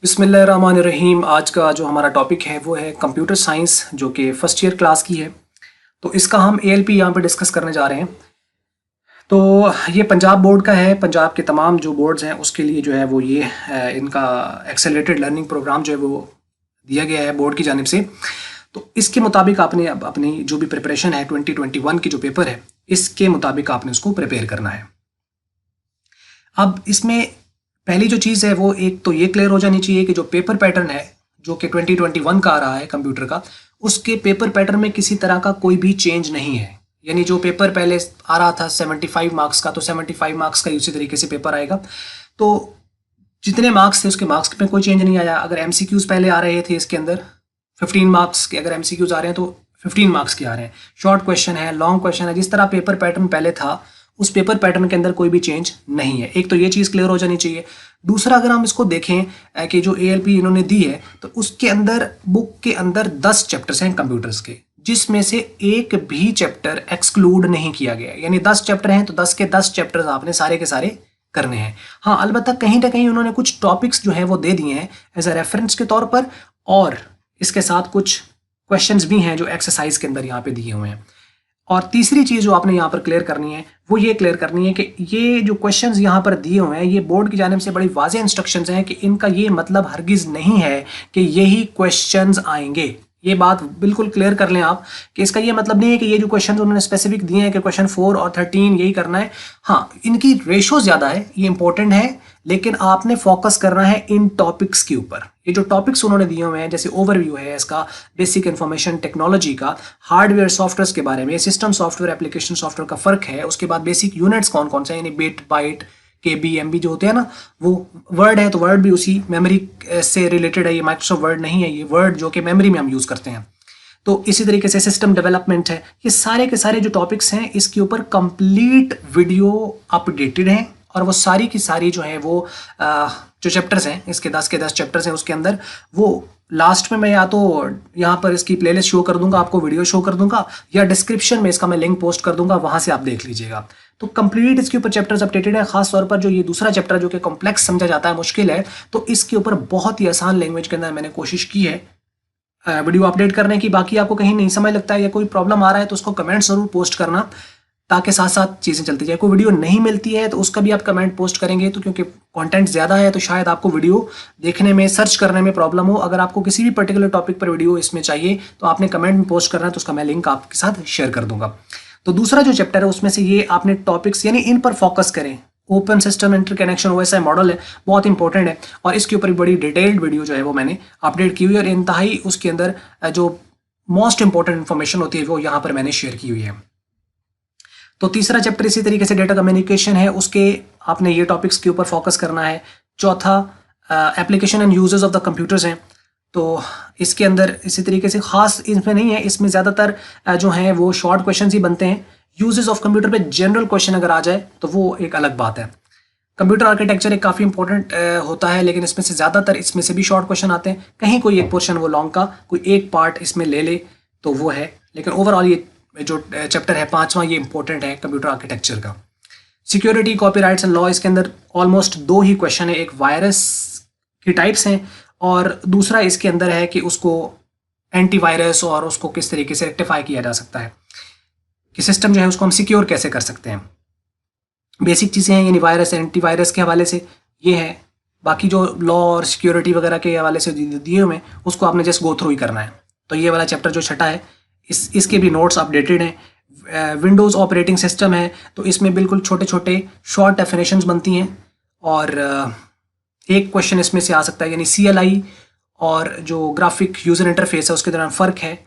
बिस्मिल्लाहिर्रहमानिर्रहीम। आज का जो हमारा टॉपिक है वो है कंप्यूटर साइंस, जो कि फर्स्ट ईयर क्लास की है। तो इसका हम एएलपी यहाँ पे डिस्कस करने जा रहे हैं। तो ये पंजाब बोर्ड का है। पंजाब के तमाम जो बोर्ड्स हैं उसके लिए जो है वो ये इनका एक्सेलरेटेड लर्निंग प्रोग्राम जो है वो दिया गया है बोर्ड की जानिब से। तो इसके मुताबिक आपने अब अपनी जो भी प्रिपरेशन है 2021 की जो पेपर है, इसके मुताबिक आपने उसको प्रिपेयर करना है। अब इसमें पहली जो चीज़ है वो एक तो ये क्लियर हो जानी चाहिए कि जो पेपर पैटर्न है जो कि 2021 का आ रहा है कंप्यूटर का, उसके पेपर पैटर्न में किसी तरह का कोई भी चेंज नहीं है। यानी जो पेपर पहले आ रहा था 75 मार्क्स का, तो 75 मार्क्स का उसी तरीके से पेपर आएगा। तो जितने मार्क्स थे उसके मार्क्स में कोई चेंज नहीं आया। अगर एमसीक्यूज पहले आ रहे थे इसके अंदर 15 मार्क्स के, अगर एमसीक्यूज आ रहे हैं तो 15 मार्क्स के आ रहे हैं। शॉर्ट क्वेश्चन है, लॉन्ग क्वेश्चन है, जिस तरह पेपर पैटर्न पहले था उस पेपर पैटर्न के अंदर कोई भी चेंज नहीं है। एक तो ये चीज़ क्लियर हो जानी चाहिए। दूसरा, अगर हम इसको देखें कि जो एएलपी इन्होंने दी है तो उसके अंदर बुक के अंदर 10 चैप्टर्स हैं कंप्यूटर्स के, जिसमें से एक भी चैप्टर एक्सक्लूड नहीं किया गया। यानी 10 चैप्टर हैं तो 10 के 10 चैप्टर्स आपने सारे के सारे करने हैं। हाँ, अलबत्ता कहीं ना कहीं उन्होंने कुछ टॉपिक्स जो है वो दे दिए हैं एज अ रेफरेंस के तौर पर, और इसके साथ कुछ क्वेश्चंस भी हैं जो एक्सरसाइज के अंदर यहाँ पे दिए हुए हैं। और तीसरी चीज़ जो आपने यहाँ पर क्लियर करनी है वो ये क्लियर करनी है कि ये जो क्वेश्चंस यहाँ पर दिए हुए हैं ये बोर्ड की जानिब से बड़ी वाज़ेह इंस्ट्रक्शंस हैं कि इनका ये मतलब हरगिज़ नहीं है कि यही क्वेश्चंस आएंगे। ये बात बिल्कुल क्लियर कर लें आप कि इसका ये मतलब नहीं है कि ये जो क्वेश्चन उन्होंने स्पेसिफिक दिए हैं कि क्वेश्चन 4 और 13 यही करना है। हाँ, इनकी रेशो ज़्यादा है, ये इंपॉर्टेंट है, लेकिन आपने फोकस करना है इन टॉपिक्स के ऊपर। ये जो टॉपिक्स उन्होंने दिए हुए हैं, जैसे ओवरव्यू है इसका बेसिक इंफॉर्मेशन टेक्नोलॉजी का, हार्डवेयर सॉफ्टवेयर के बारे में, सिस्टम सॉफ्टवेयर एप्लीकेशन सॉफ्टवेयर का फ़र्क है, उसके बाद बेसिक यूनिट्स कौन कौन से हैं, यानी बिट बाइट केबी एमबी जो होते हैं ना, वो वर्ड है तो वर्ड भी उसी मेमोरी से रिलेटेड है। ये माइक्रोसॉफ्ट वर्ड नहीं है, ये वर्ड जो कि मेमोरी में हम यूज़ करते हैं। तो इसी तरीके से सिस्टम डेवलपमेंट है। ये सारे के सारे जो टॉपिक्स हैं इसके ऊपर कंप्लीट वीडियो अपडेटेड हैं, और वो सारी की सारी जो है वो जो चैप्टर्स हैं इसके 10 के 10 चैप्टर्स हैं उसके अंदर, वो लास्ट में मैं या तो यहाँ पर इसकी प्लेलिस्ट शो कर दूंगा, आपको वीडियो शो कर दूंगा, या डिस्क्रिप्शन में इसका मैं लिंक पोस्ट कर दूंगा, वहाँ से आप देख लीजिएगा। तो कंप्लीट इसके ऊपर चैप्टर्स अपडेटेड है। खास तौर पर जो ये दूसरा चैप्टर जो कि कॉम्प्लेक्स समझा जाता है, मुश्किल है, तो इसके ऊपर बहुत ही आसान लैंग्वेज के अंदर मैंने कोशिश की है वीडियो अपडेट करने की। बाकी आपको कहीं नहीं समझ लगता है या कोई प्रॉब्लम आ रहा है तो उसको कमेंट ज़रूर पोस्ट करना, ताकि साथ साथ चीज़ें चलती जाए। कोई वीडियो नहीं मिलती है तो उसका भी आप कमेंट पोस्ट करेंगे, तो क्योंकि कंटेंट ज़्यादा है तो शायद आपको वीडियो देखने में, सर्च करने में प्रॉब्लम हो। अगर आपको किसी भी पर्टिकुलर टॉपिक पर वीडियो इसमें चाहिए तो आपने कमेंट में पोस्ट करना है, तो उसका मैं लिंक आपके साथ शेयर कर दूंगा। तो दूसरा जो चैप्टर है उसमें से ये आपने टॉपिक्स यानी इन पर फोकस करें। Open system interconnection OSI model है, बहुत इंपॉर्टेंट है, और इसके ऊपर बड़ी डिटेल्ड वीडियो जो है वो मैंने अपडेट की हुई है, और इंतहाई उसके अंदर जो मोस्ट इंपॉर्टेंट इन्फॉर्मेशन होती है वो यहाँ पर मैंने शेयर की हुई है। तो तीसरा चैप्टर इसी तरीके से डेटा कम्युनिकेशन है, उसके आपने ये टॉपिक्स के ऊपर फोकस करना है। चौथा application and uses of the computers हैं, तो इसके अंदर इसी तरीके से खास इसमें नहीं है, इसमें ज़्यादातर जो हैं वो शॉर्ट क्वेश्चन ही बनते हैं। यूजेस ऑफ कंप्यूटर पे जनरल क्वेश्चन अगर आ जाए तो वो एक अलग बात है। कंप्यूटर आर्किटेक्चर एक काफ़ी इंपॉर्टेंट होता है, लेकिन इसमें से ज़्यादातर इसमें से भी शॉर्ट क्वेश्चन आते हैं। कहीं कोई एक पोर्शन वो लॉन्ग का कोई एक पार्ट इसमें ले ले तो वो है, लेकिन ओवरऑल ये जो चैप्टर है 5वां, ये इंपॉर्टेंट है कंप्यूटर आर्किटेक्चर का। सिक्योरिटी, कॉपीराइट्स एंड लॉ, इसके अंदर ऑलमोस्ट 2 ही क्वेश्चन है। एक वायरस की टाइप्स हैं और दूसरा इसके अंदर है कि उसको एंटीवायरस और उसको किस तरीके से रेक्टिफाई किया जा सकता है, कि सिस्टम जो है उसको हम सिक्योर कैसे कर सकते हैं। बेसिक चीज़ें हैं, यानी वायरस एंटीवायरस के हवाले से ये है। बाकी जो लॉ और सिक्योरिटी वगैरह के हवाले से दिए हुए उसको आपने जस्ट गो थ्रू ही करना है। तो ये वाला चैप्टर जो छठा है इसके भी नोट्स अपडेटेड हैं। विंडोज़ ऑपरेटिंग सिस्टम है, तो इसमें बिल्कुल छोटे छोटे शॉर्ट डेफिनेशंस बनती हैं, और एक क्वेश्चन इसमें से आ सकता है, यानी CLI और जो ग्राफिक यूज़र इंटरफेस है उसके दौरान फ़र्क है।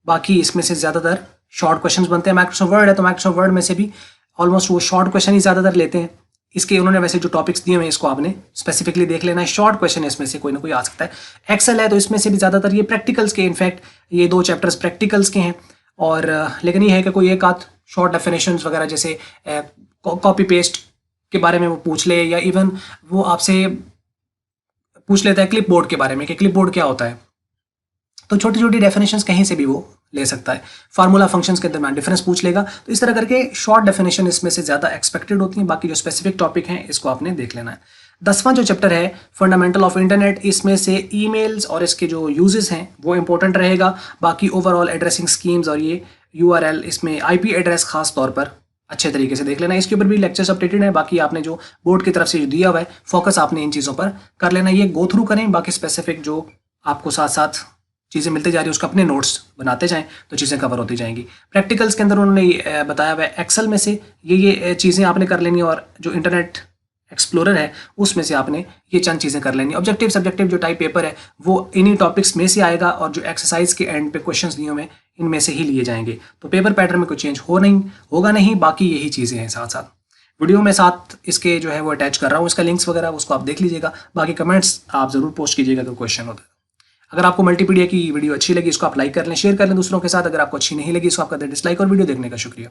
बाकी इसमें से ज़्यादातर शॉर्ट क्वेश्चंस बनते हैं। माइक्रोसॉफ्ट वर्ड है तो माइक्रोसॉफ्ट वर्ड में से भी ऑलमोस्ट वो शॉर्ट क्वेश्चन ही ज़्यादातर लेते हैं। इसके उन्होंने वैसे जो टॉपिक्स दिए हुए हैं इसको आपने स्पेसिफिकली देख लेना है। शॉर्ट क्वेश्चन इसमें से कोई ना कोई आ सकता है। एक्सेल है तो इसमें से भी ज़्यादातर ये प्रैक्टिकल्स के, इनफैक्ट ये 2 चैप्टर्स प्रैक्टिकल्स के हैं, और लेकिन ये है कि कोई एक आध शॉर्ट डेफिनेशंस वगैरह जैसे कॉपी पेस्ट के बारे में वो पूछ ले, या इवन वो आपसे पूछ लेता है क्लिप बोर्ड के बारे में कि क्लिप बोर्ड क्या होता है। तो छोटी छोटी डेफिनेशंस कहीं से भी वो ले सकता है। फार्मूला फंक्शंस के दरम्यान डिफरेंस पूछ लेगा। तो इस तरह करके शॉर्ट डेफिनेशन इसमें से ज़्यादा एक्सपेक्टेड होती हैं। बाकी जो स्पेसिफिक टॉपिक हैं इसको आपने देख लेना है। 10वां जो चैप्टर है फंडामेंटल ऑफ इंटरनेट, इसमें से ईमेल्स और इसके जो यूजेस हैं वो इंपॉर्टेंट रहेगा। बाकी ओवरऑल एड्रेसिंग स्कीम्स और ये यूआरएल, इसमें आईपी एड्रेस खास तौर पर अच्छे तरीके से देख लेना। इसके ऊपर भी लेक्चर्स अपडेटेड हैं। बाकी आपने जो बोर्ड की तरफ से जो दिया हुआ है फोकस आपने इन चीज़ों पर कर लेना, ये गो थ्रू करें। बाकी स्पेसिफिक जो आपको साथ साथ चीज़ें मिलती जा रही है उसका अपने नोट्स बनाते जाएं तो चीज़ें कवर होती जाएंगी। प्रैक्टिकल्स के अंदर उन्होंने बताया हुआ है एक्सेल में से ये चीज़ें आपने कर लेनी, और जो इंटरनेट एक्सप्लोरर है उसमें से आपने ये चंद चीज़ें कर लेनी। ऑब्जेक्टिव सब्जेक्टिव जो टाइप पेपर है वो इन्हीं टॉपिक्स में से आएगा, और जो एक्सरसाइज के एंड पे क्वेश्चंस दिए हुए इनमें से ही लिए जाएंगे। तो पेपर पैटर्न में कुछ चेंज होगा नहीं, बाकी यही चीज़ें हैं। साथ साथ वीडियो में साथ इसके जो है वो अटैच कर रहा हूँ, इसका लिंक्स वगैरह उसको आप देख लीजिएगा। बाकी कमेंट्स आप ज़रूर पोस्ट कीजिएगा अगर क्वेश्चन होता है। अगर आपको मल्टीपीडिया की वीडियो अच्छी लगी इसको आप लाइक कर लें, शेयर कर लें दूसरों के साथ। अगर आपको अच्छी नहीं लगी इसको आप कर दें डिसलाइक, और वीडियो देखने का शुक्रिया।